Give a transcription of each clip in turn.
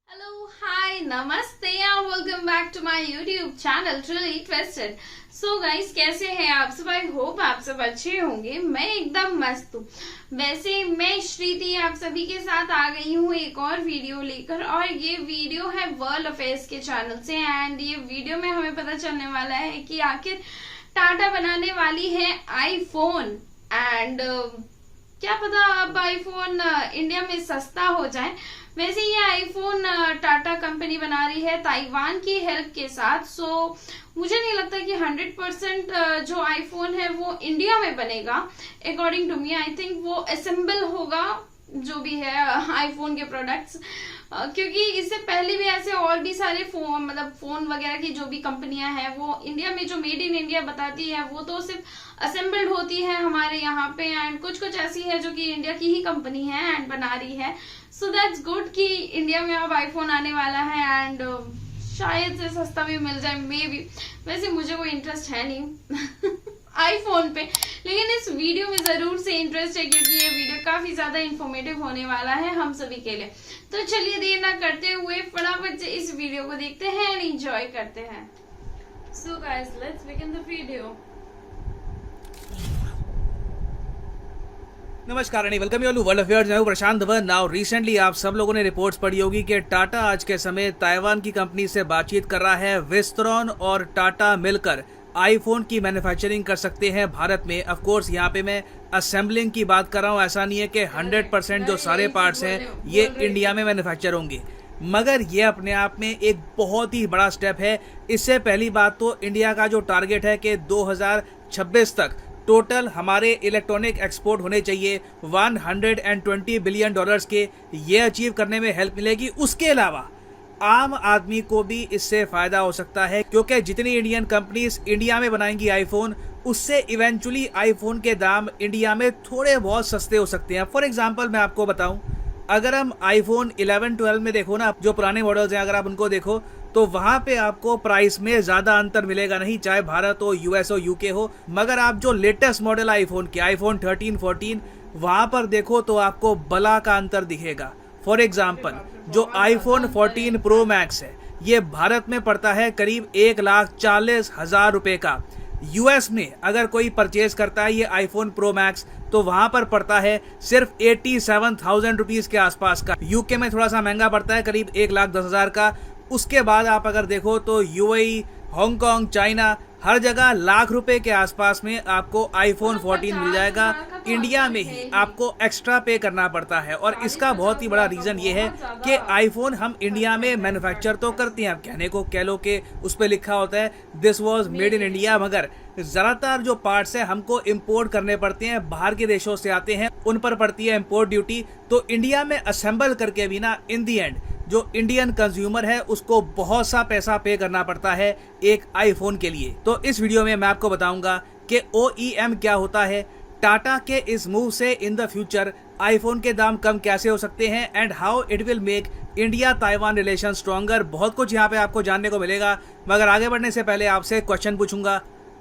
Hello, hi, namaste and welcome back to my YouTube channel Truly Twisted. So guys, कैसे हैं आप सब? I hope आप सब अच्छे होंगे। मैं एकदम मस्त हूँ। वैसे मैं श्रीति आप सभी के साथ आ गई हूँ एक और वीडियो लेकर, और ये वीडियो है वर्ल्ड अफेयर्स के चैनल से। एंड ये वीडियो में हमें पता चलने वाला है कि आखिर टाटा बनाने वाली है आईफोन। एंड क्या पता अब आईफोन इंडिया में सस्ता हो जाए। वैसे ये आईफोन टाटा कंपनी बना रही है ताइवान की हेल्प के साथ। सो मुझे नहीं लगता कि 100% जो आईफोन है वो इंडिया में बनेगा। According to me I think वो असेंबल होगा जो भी है आईफोन के प्रोडक्ट्स, क्योंकि इससे पहले भी ऐसे और भी सारे फोन वगैरह की जो भी कंपनियां हैं वो इंडिया में जो मेड इन इंडिया बताती है वो तो सिर्फ असेंबल्ड होती है हमारे यहाँ पे। एंड कुछ ऐसी है जो कि इंडिया की ही कंपनी है एंड बना रही है। सो दैट्स गुड कि इंडिया में अब आईफोन आने वाला है एंड शायद से सस्ता भी मिल जाए, मे बी। वैसे मुझे कोई इंटरेस्ट है नहीं आईफोन पे, लेकिन इस वीडियो में जरूर से इंटरेस्ट है क्योंकि ये वीडियो काफी ज्यादा इंफॉर्मेटिव होने वाला है हम सभी के लिए। तो चलिए देर ना करते हुए फटाफट से इस वीडियो को देखते हैं एंड एंजॉय करते हैं। So guys, let's begin the video. नमस्कार and welcome you all to world affairs. मैं हूं प्रशांत धवन। नाउ रिसेंटली आप सब लोगों ने रिपोर्ट्स पढ़ी होगी कि टाटा आज के समय ताइवान की कंपनी से बातचीत कर रहा है। विस्ट्रॉन और टाटा मिलकर आईफोन की मैन्युफैक्चरिंग कर सकते हैं भारत में। ऑफ कोर्स यहाँ पे मैं असेंबलिंग की बात कर रहा हूँ, ऐसा नहीं है कि 100% जो सारे पार्ट्स हैं ये इंडिया में मैन्युफैक्चर होंगे, मगर ये अपने आप में एक बहुत ही बड़ा स्टेप है। इससे पहली बात तो इंडिया का जो टारगेट है कि 2026 तक टोटल हमारे इलेक्ट्रॉनिक एक्सपोर्ट होने चाहिए 120 बिलियन डॉलर्स के, ये अचीव करने में हेल्प मिलेगी। उसके अलावा आम आदमी को भी इससे फायदा हो सकता है क्योंकि जितनी इंडियन कंपनीज इंडिया में बनाएंगी आईफोन, उससे इवेंचुअली आईफोन के दाम इंडिया में थोड़े बहुत सस्ते हो सकते हैं। फॉर एग्जांपल मैं आपको बताऊं, अगर हम आईफोन 11, 12 में देखो ना, जो पुराने मॉडल्स हैं अगर आप उनको देखो तो वहां पे आपको प्राइस में ज्यादा अंतर मिलेगा नहीं, चाहे भारत हो, यूएस हो, यूके हो। मगर आप जो लेटेस्ट मॉडल आईफोन के आईफोन 13, 14 वहां पर देखो तो आपको बला का अंतर दिखेगा। फॉर एग्जाम्पल जो आईफोन 14 प्रो मैक्स है ये भारत में पड़ता है करीब 1,40,000 रुपए का। यूएस में अगर कोई परचेज करता है ये आईफोन प्रो मैक्स तो वहां पर पड़ता है सिर्फ 87,000 रुपीज के आसपास का। यूके में थोड़ा सा महंगा पड़ता है, करीब 1,10,000 का। उसके बाद आप अगर देखो तो यूएई, हांगकांग, चाइना, हर जगह लाख रुपए के आसपास में आपको आईफोन 14 मिल जाएगा। इंडिया में ही आपको एक्स्ट्रा पे करना पड़ता है, और इसका बहुत ही बड़ा रीजन ये है कि आईफोन हम इंडिया में मैन्युफैक्चर तो करते हैं। आप कहने को कह लो कि उस पर लिखा होता है this was made in India, मगर ज्यादातर जो पार्ट्स है हमको इंपोर्ट करने पड़ते हैं, बाहर के देशों से आते हैं, उन पर पड़ती है इंपोर्ट ड्यूटी। तो इंडिया में असेंबल करके भी ना इन दी एंड जो इंडियन कंज्यूमर है उसको बहुत सा पैसा पे करना पड़ता है एक आईफोन के लिए। तो इस वीडियो में मैं आपको बताऊंगा कि OEM क्या होता है, टाटा के इस मूव से इन द फ्यूचर आईफोन के दाम कम कैसे हो सकते हैं, and how it will make India Taiwan relation stronger. बहुत कुछ यहाँ पे आपको जानने को मिलेगा, मगर आगे बढ़ने से पहले आपसे क्वेश्चन पूछूंगा।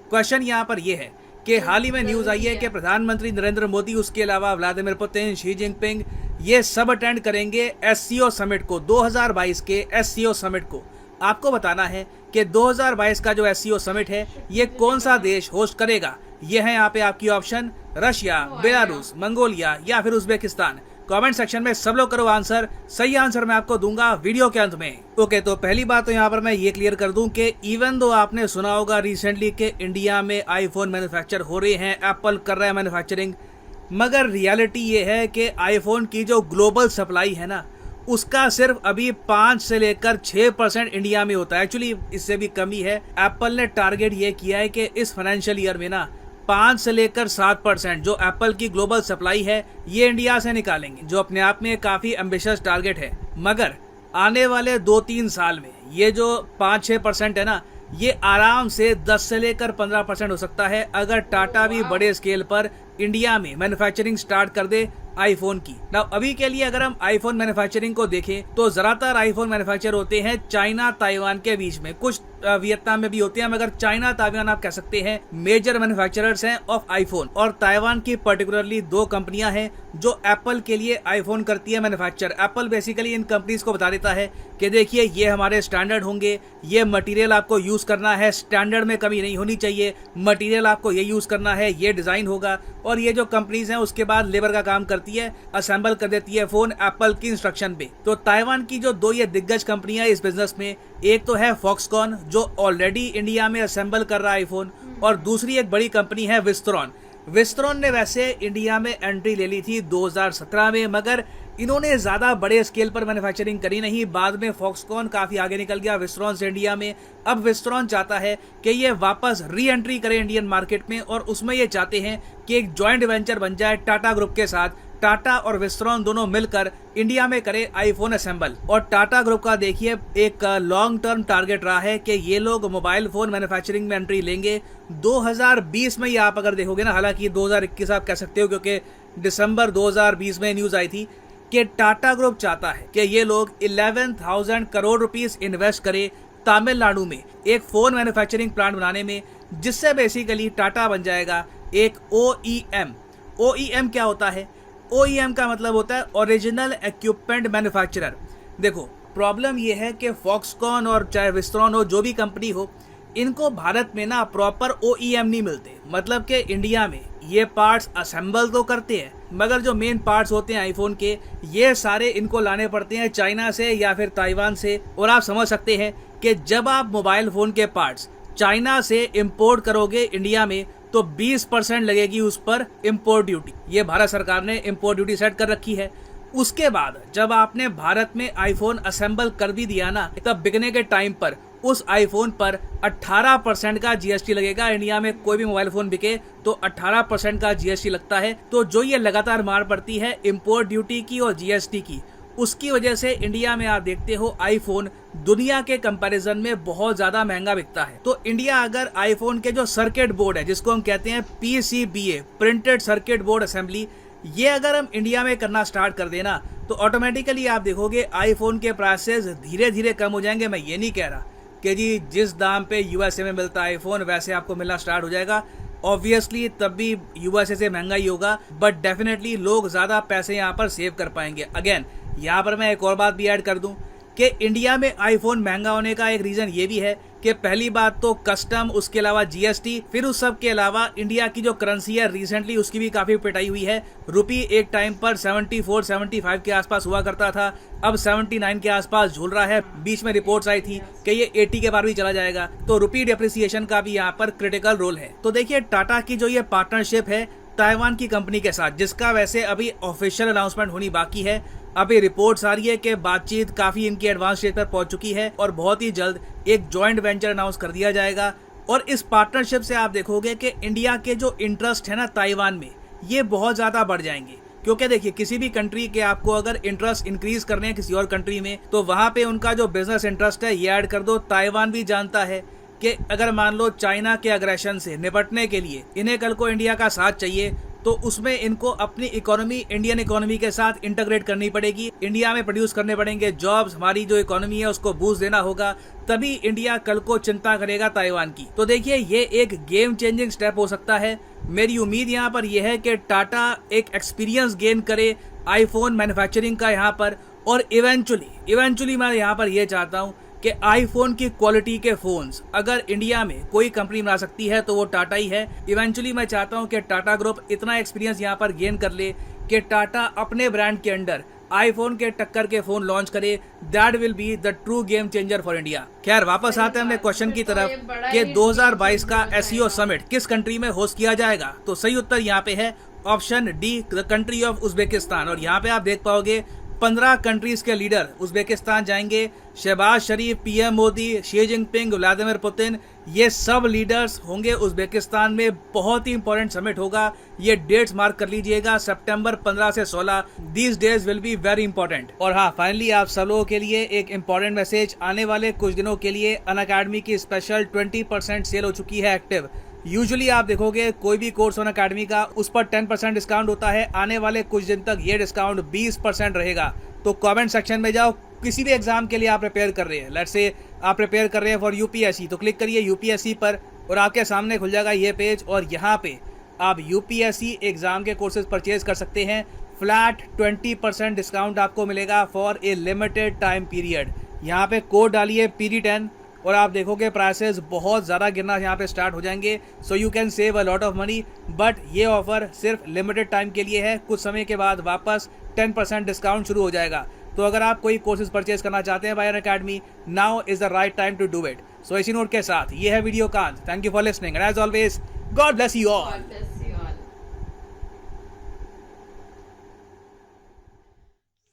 क्वेश्चन यहाँ पर यह है कि हाल ही में न्यूज आई है कि प्रधानमंत्री नरेंद्र मोदी, उसके अलावा व्लादिमीर पुतिन, शी जिनपिंग, ये सब अटेंड करेंगे SCO समिट को, 2022 के SCO समिट को। आपको बताना है कि 2022 का जो SCO समिट है ये कौन सा देश होस्ट करेगा। ये है यहाँ पे आपकी ऑप्शन, रशिया, बेलारूस, मंगोलिया या फिर उज्बेकिस्तान। कमेंट सेक्शन में सब लोग करो आंसर। सही आंसर मैं आपको दूंगा वीडियो के अंत में। ओके, तो पहली बात तो यहाँ पर मैं ये क्लियर कर दूं कि इवन दो आपने सुना होगा रिसेंटली कि इंडिया में आईफोन मैन्युफैक्चर हो रहे हैं, एप्पल कर रहा है मैन्युफैक्चरिंग, मगर रियलिटी ये है कि आईफोन की जो ग्लोबल सप्लाई है ना उसका सिर्फ अभी 5 से लेकर 6% इंडिया में होता है। एक्चुअली इससे भी कमी है। एप्पल ने टारगेट ये किया है कि इस फाइनेंशियल ईयर में ना 5 से लेकर 7% जो एप्पल की ग्लोबल सप्लाई है ये इंडिया से निकालेंगे, जो अपने आप में काफी एम्बिशियस टारगेट है। मगर आने वाले 2-3 साल में ये जो 5-6% है ना ये आराम से 10 से लेकर 15% हो सकता है अगर टाटा भी बड़े स्केल पर इंडिया में मैन्युफैक्चरिंग स्टार्ट कर दे आईफोन की। ना अभी के लिए अगर हम आईफोन मैन्युफैक्चरिंग को देखें तो ज्यादातर आईफोन मैन्युफैक्चर होते हैं चाइना ताइवान के बीच में। कुछ वियतनाम में भी होते हैं, मगर चाइना ताइवान आप कह सकते हैं मेजर मैन्युफैक्चरर्स हैं ऑफ आईफोन। और ताइवान की पर्टिकुलरली दो कंपनियां हैं जो एप्पल के लिए आईफोन करती है मैन्युफैक्चर। एप्पल बेसिकली इन कंपनीज को बता देता है कि देखिए ये हमारे स्टैंडर्ड होंगे, ये मटेरियल आपको यूज करना है, स्टैंडर्ड में कमी नहीं होनी चाहिए, मटेरियल आपको ये यूज करना है, ये डिजाइन होगा। और ये जो कंपनीज हैं उसके बाद लेबर का काम करती है, असेंबल कर देती है फोन एप्पल की इंस्ट्रक्शन पे। तो ताइवान की जो दो ये दिग्गज कंपनियां इस बिजनेस में, एक तो है फॉक्सकॉन जो ऑलरेडी इंडिया में असेंबल कर रहा है आईफोन, और दूसरी एक बड़ी कंपनी है विस्ट्रॉन। विस्ट्रॉन ने वैसे इंडिया में एंट्री ले ली थी 2017 में, मगर इन्होंने ज्यादा बड़े स्केल पर मैन्युफैक्चरिंग करी नहीं। बाद में फॉक्सकॉन काफी आगे निकल गया विस्ट्रॉन से इंडिया में। अब विस्ट्रॉन चाहता है कि ये वापस री एंट्री करे इंडियन मार्केट में, और उसमें ये चाहते हैं कि एक जॉइंट वेंचर बन जाए टाटा ग्रुप के साथ। टाटा और विस्ट्रॉन दोनों मिलकर इंडिया में करे आईफोन असेंबल। और टाटा ग्रुप का देखिए एक लॉन्ग टर्म टारगेट रहा है कि ये लोग मोबाइल फोन मैन्युफैक्चरिंग में एंट्री लेंगे 2020 में। ये आप अगर देखोगे ना, हालांकि 2021 आप कह सकते हो क्योंकि दिसंबर 2020 में न्यूज आई थी कि टाटा ग्रुप चाहता है कि ये लोग 11,000 करोड़ रुपीस इन्वेस्ट करे तमिलनाडु में एक फोन मैन्युफैक्चरिंग प्लांट बनाने में, जिससे बेसिकली टाटा बन जाएगा एक OEM। OEM क्या होता है? OEM का मतलब होता है ओरिजिनल इक्विपमेंट मैन्युफैक्चरर। देखो प्रॉब्लम ये है कि फॉक्सकॉन और चाहे विस्ट्रॉन हो, जो भी कंपनी हो, इनको भारत में ना प्रॉपर OEM नहीं मिलते। मतलब कि इंडिया में ये पार्ट्स असेंबल तो करते हैं, मगर जो मेन पार्ट्स होते हैं आईफोन के, ये सारे इनको लाने पड़ते हैं चाइना से या फिर ताइवान से। और आप समझ सकते हैं कि जब आप मोबाइल फोन के पार्ट्स चाइना से इंपोर्ट करोगे इंडिया में तो 20% लगेगी उस पर इंपोर्ट ड्यूटी। ये भारत सरकार ने इंपोर्ट ड्यूटी सेट कर रखी है। उसके बाद जब आपने भारत में आईफोन असेंबल कर भी दिया ना, तब बिकने के टाइम पर उस आईफोन पर 18% का GST लगेगा। इंडिया में कोई भी मोबाइल फोन बिके तो 18% का GST लगता है। तो जो ये लगातार मार पड़ती है इंपोर्ट ड्यूटी की और GST की, उसकी वजह से इंडिया में आप देखते हो आईफोन दुनिया के कंपैरिजन में बहुत ज्यादा महंगा बिकता है। तो इंडिया अगर आईफोन के जो सर्किट बोर्ड है, जिसको हम कहते हैं PCBA printed circuit board assembly, ये अगर हम इंडिया में करना स्टार्ट कर देना तो ऑटोमेटिकली आप देखोगे आईफोन के प्राइसेस धीरे धीरे कम हो जाएंगे। मैं ये नहीं कह रहा कि जी जिस दाम पे USA में मिलता है आईफोन वैसे आपको मिलना स्टार्ट हो जाएगा। ऑब्वियसली तब भी USA से महंगा ही होगा, बट डेफिनेटली लोग ज्यादा पैसे यहाँ पर सेव कर पाएंगे। अगेन यहाँ पर मैं एक और बात भी ऐड कर दूं कि इंडिया में आईफोन महंगा होने का एक रीजन ये भी है कि पहली बात तो कस्टम, उसके अलावा GST, फिर उस सब के अलावा इंडिया की जो करेंसी है रिसेंटली उसकी भी काफी पिटाई हुई है। रुपी एक टाइम पर 74-75 के आसपास हुआ करता था, अब 79 के आसपास झूल रहा है। बीच में रिपोर्ट्स आई थी कि ये 80 के पार भी चला जाएगा। तो रुपी डेप्रिसिएशन का भी यहाँ पर क्रिटिकल रोल है। तो देखिए टाटा की जो ये पार्टनरशिप है ताइवान की कंपनी के साथ, जिसका वैसे अभी ऑफिशियल अनाउंसमेंट होनी बाकी है, अभी रिपोर्ट्स आ रही है कि बातचीत काफी इनकी एडवांस स्टेज पर पहुंच चुकी है और बहुत ही जल्द एक जॉइंट वेंचर अनाउंस कर दिया जाएगा। और इस पार्टनरशिप से आप देखोगे कि इंडिया के जो इंटरेस्ट है ना ताइवान में, ये बहुत ज्यादा बढ़ जाएंगे। क्योंकि देखिए किसी भी कंट्री के आपको अगर इंटरेस्ट इंक्रीज करने हैं किसी और कंट्री में, तो वहां पे उनका जो बिजनेस इंटरेस्ट है ये ऐड कर दो। ताइवान भी जानता है कि अगर मान लो चाइना के अग्रेशन से निपटने के लिए इन्हें कल को इंडिया का साथ चाहिए, तो उसमें इनको अपनी इकोनॉमी इंडियन इकोनॉमी के साथ इंटीग्रेट करनी पड़ेगी। इंडिया में प्रोड्यूस करने पड़ेंगे जॉब्स, हमारी जो इकोनॉमी है उसको बूस्ट देना होगा, तभी इंडिया कल को चिंता करेगा ताइवान की। तो देखिए ये एक गेम चेंजिंग स्टेप हो सकता है। मेरी उम्मीद यहाँ पर यह है कि टाटा एक एक्सपीरियंस गेन करे आईफोन मैन्युफैक्चरिंग का यहाँ पर, और इवेंचुअली मैं यहाँ पर यह चाहता हूँ कि आईफोन की क्वालिटी के फोन्स अगर इंडिया में कोई कंपनी बना सकती है तो वो टाटा ही है। इवेंचुअली मैं चाहता हूं कि टाटा ग्रुप इतना एक्सपीरियंस यहां पर गेन कर ले कि टाटा अपने ब्रांड के अंडर आईफोन के टक्कर के फोन लॉन्च करे। That will be the true game changer for India. खैर वापस आते हैं हमने क्वेश्चन की तरफ कि 2022 का SEO समिट किस कंट्री में होस्ट किया जाएगा। तो सही उत्तर यहाँ पे है option D, the country of Uzbekistan. और यहाँ पे आप देख पाओगे 15 कंट्रीज के लीडर उज्बेकिस्तान जाएंगे। शहबाज शरीफ, PM Modi, Xi Jinping, Vladimir Putin, ये सब लीडर्स होंगे उज्बेकिस्तान में। बहुत ही इंपॉर्टेंट समिट होगा, ये डेट्स मार्क कर लीजिएगा, सितंबर 15 से 16। These days will be very important. और हाँ, फाइनली आप सब लोगों के लिए एक इंपॉर्टेंट मैसेज, आने वाले कुछ दिनों के लिए अनअकैडमी की स्पेशल 20% सेल हो चुकी है एक्टिव। यूजुअली आप देखोगे कोई भी कोर्स ऑन अकेडमी का उस पर 10% डिस्काउंट होता है। आने वाले कुछ दिन तक ये डिस्काउंट 20% रहेगा। तो कमेंट सेक्शन में जाओ, किसी भी एग्जाम के लिए आप प्रिपेयर कर रहे हैं, लेट्स से आप प्रिपेयर कर रहे हैं फॉर यूपीएससी तो क्लिक करिए यूपीएससी पर और आपके सामने खुल जाएगा ये पेज और यहाँ पे आप यूपीएससी एग्ज़ाम के कोर्सेज परचेज कर सकते हैं। फ्लैट 20% डिस्काउंट आपको मिलेगा for a limited time period. यहाँ पे कोड डालिए PD10 और आप देखोगे प्राइसेस बहुत ज़्यादा गिरना यहाँ पे स्टार्ट हो जाएंगे। So you can save a lot of money, but ये ऑफर सिर्फ लिमिटेड टाइम के लिए है। कुछ समय के बाद वापस 10% डिस्काउंट शुरू हो जाएगा। तो अगर आप कोई कोर्सेज परचेज करना चाहते हैं by Unacademy, now is the right time to do it. So इसी नोट के साथ ये है वीडियो कांत। Thank you for listening and as always god bless you all.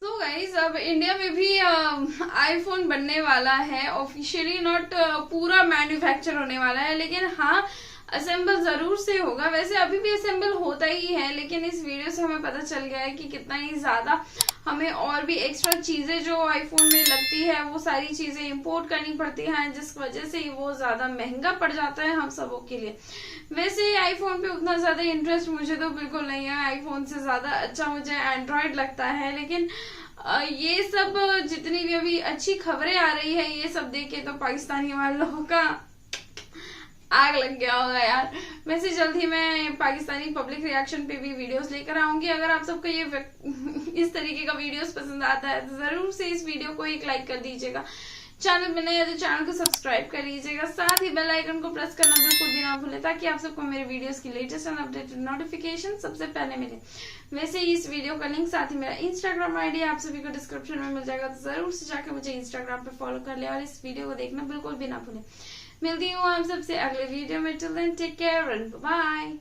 तो गाइस अब इंडिया में भी आईफोन बनने वाला है ऑफिशियली, नॉट पूरा मैन्युफैक्चर होने वाला है, लेकिन हाँ असेंबल जरूर से होगा। वैसे अभी भी असेंबल होता ही है, लेकिन इस वीडियो से हमें पता चल गया है कि कितना ही ज्यादा हमें और भी एक्स्ट्रा चीजें जो आईफोन में लगती है वो सारी चीजें इंपोर्ट करनी पड़ती हैं, जिस वजह से वो ज्यादा महंगा पड़ जाता है हम सबों के लिए। वैसे आईफोन पे उतना ज्यादा इंटरेस्ट मुझे तो बिल्कुल नहीं है, आईफोन से ज्यादा अच्छा मुझे एंड्रॉयड लगता है। लेकिन ये सब जितनी भी अभी अच्छी खबरें आ रही है ये सब देख के तो पाकिस्तानी वालों का आग लग गया होगा यार। वैसे जल्द ही मैं पाकिस्तानी पब्लिक रिएक्शन पे भी वीडियोस लेकर आऊंगी। अगर आप सबको ये इस तरीके का वीडियोस पसंद आता है तो जरूर से इस वीडियो को एक लाइक कर दीजिएगा। चैनल में नए हैं तो चैनल को सब्सक्राइब कर लीजिएगा, साथ ही बेल आइकन को प्रेस करना बिल्कुल भी ना भूलें ताकि आप सबको मेरे वीडियोस की लेटेस्ट एंड अपडेटेड नोटिफिकेशन सबसे पहले मिले। वैसे इस वीडियो का लिंक साथ ही मेरा इंस्टाग्राम आईडी आप सभी को डिस्क्रिप्शन में मिल जाएगा, तो जरूर से जाकर मुझे इंस्टाग्राम पे फॉलो कर ले और इस वीडियो को देखना बिल्कुल भी ना भूलें। मिलती हूँ आप सबसे अगले वीडियो में। Till then take care and bye.